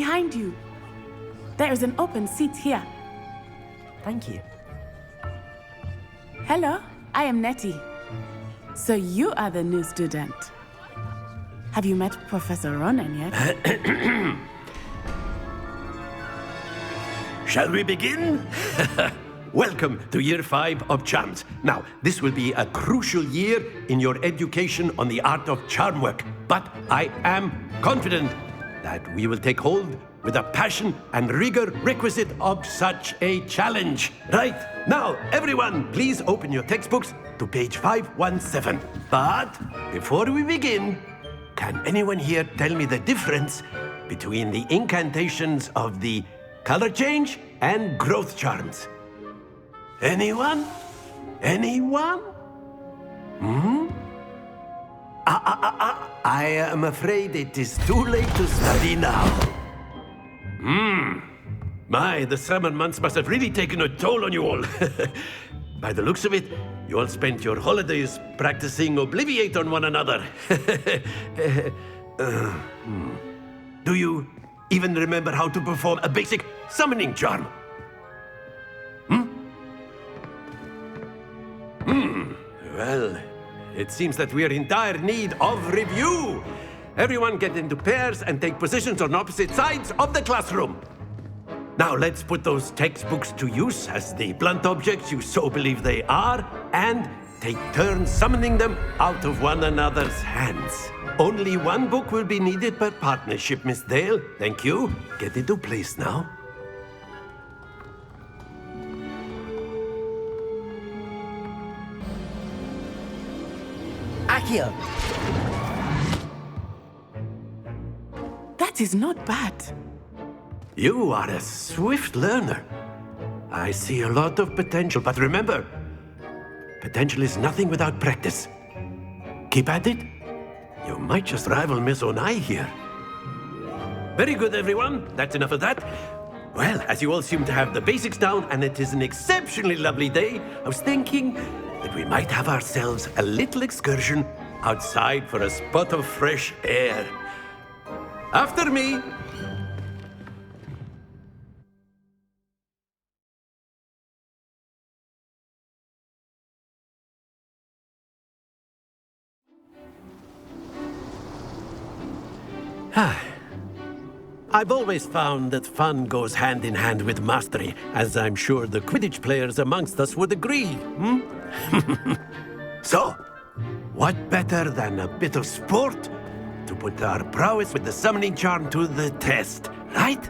behind you. There is an open seat here. Thank you. Hello, I am Nettie. So you are the new student. Have you met Professor Ronan yet? Shall we begin? Welcome to Year 5 of Charms. Now, this will be a crucial year in your education on the art of charm work. But I am confident that we will take hold with the passion and rigor requisite of such a challenge. Right, now, everyone, please open your textbooks to page 517. But before we begin, can anyone here tell me the difference between the incantations of the color change and growth charms? Anyone? Anyone? I am afraid it is too late to study now. My, the summer months must have really taken a toll on you all. By the looks of it, you all spent your holidays practicing Obliviate on one another. Do you even remember how to perform a basic summoning charm? Well, it seems that we are in dire need of review. Everyone get into pairs and take positions on opposite sides of the classroom. Now let's put those textbooks to use as the blunt objects you so believe they are, and take turns summoning them out of one another's hands. Only one book will be needed per partnership, Miss Dale. Thank you. Get into place now. Accio! That is not bad. You are a swift learner. I see a lot of potential, but remember, potential is nothing without practice. Keep at it. You might just rival Miss Onai here. Very good, everyone. That's enough of that. Well, as you all seem to have the basics down, and it is an exceptionally lovely day, I was thinking that we might have ourselves a little excursion outside for a spot of fresh air. After me. I've always found that fun goes hand in hand with mastery, as I'm sure the Quidditch players amongst us would agree. So, what better than a bit of sport to put our prowess with the summoning charm to the test, right?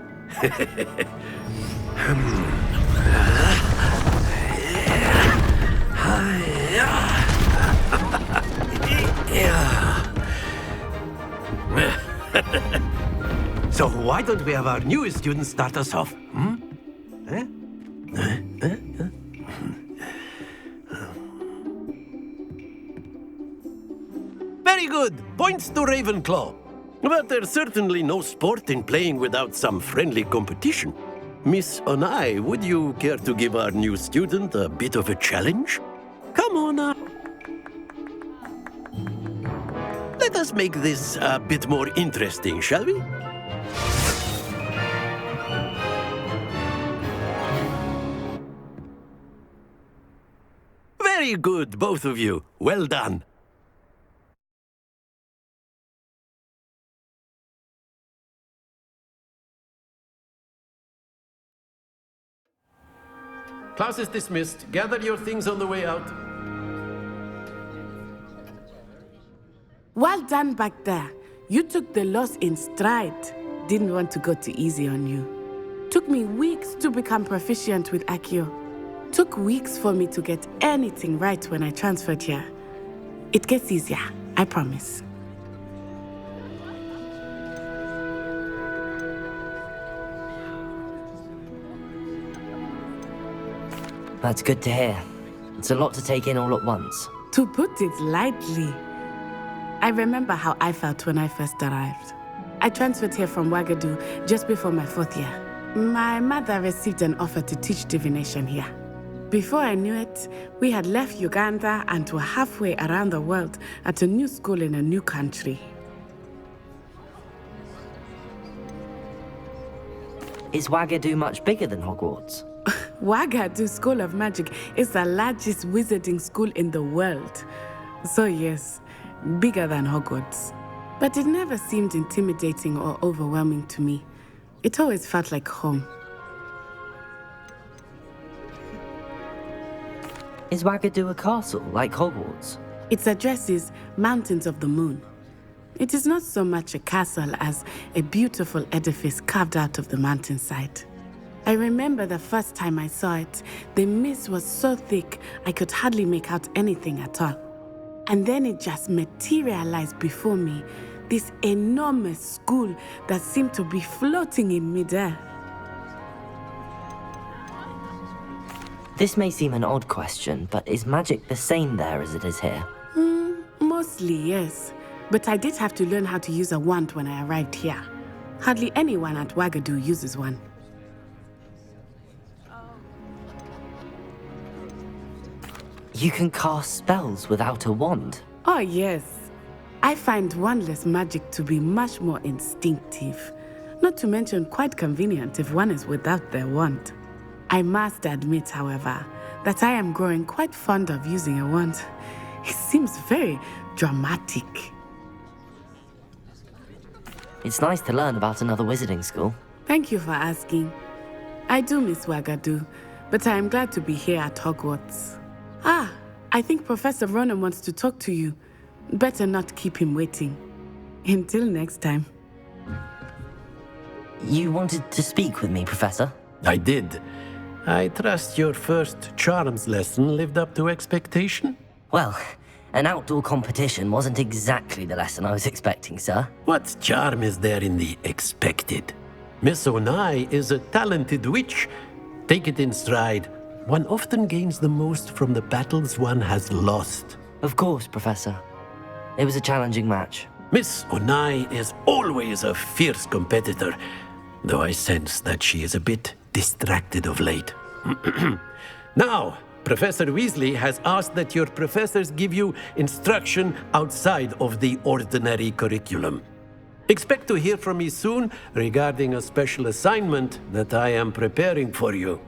So why don't we have our newest student start us off? Very good. Points to Ravenclaw. But there's certainly no sport in playing without some friendly competition. Miss Onai, would you care to give our new student a bit of a challenge? Come on now. Let us make this a bit more interesting, shall we? Very good, both of you. Well done. Class is dismissed. Gather your things on the way out. Well done back there. You took the loss in stride. Didn't want to go too easy on you. Took me weeks to become proficient with Accio. Took weeks for me to get anything right when I transferred here. It gets easier, I promise. That's good to hear. It's a lot to take in all at once. To put it lightly, I remember how I felt when I first arrived. I transferred here from Ouagadougou just before my 4th year. My mother received an offer to teach divination here. Before I knew it, we had left Uganda and were halfway around the world at a new school in a new country. Is Wagadu much bigger than Hogwarts? Wagadu School of Magic is the largest wizarding school in the world. So yes, bigger than Hogwarts. But it never seemed intimidating or overwhelming to me. It always felt like home. Is Wagadu a castle like Hogwarts? Its address is Mountains of the Moon. It is not so much a castle as a beautiful edifice carved out of the mountainside. I remember the first time I saw it, the mist was so thick I could hardly make out anything at all. And then it just materialized before me, this enormous school that seemed to be floating in midair. This may seem an odd question, but is magic the same there as it is here? Mostly, yes. But I did have to learn how to use a wand when I arrived here. Hardly anyone at Wagadu uses one. You can cast spells without a wand? Oh, yes. I find wandless magic to be much more instinctive. Not to mention quite convenient if one is without their wand. I must admit, however, that I am growing quite fond of using a wand. It seems very dramatic. It's nice to learn about another wizarding school. Thank you for asking. I do miss Wagadu, but I am glad to be here at Hogwarts. I think Professor Ronan wants to talk to you. Better not keep him waiting. Until next time. You wanted to speak with me, Professor? I did. I trust your first charms lesson lived up to expectation? Well, an outdoor competition wasn't exactly the lesson I was expecting, sir. What charm is there in the expected? Miss Onai is a talented witch. Take it in stride. One often gains the most from the battles one has lost. Of course, Professor. It was a challenging match. Miss Onai is always a fierce competitor, though I sense that she is a bit distracted of late. Now, Professor Weasley has asked that your professors give you instruction outside of the ordinary curriculum. Expect to hear from me soon regarding a special assignment that I am preparing for you.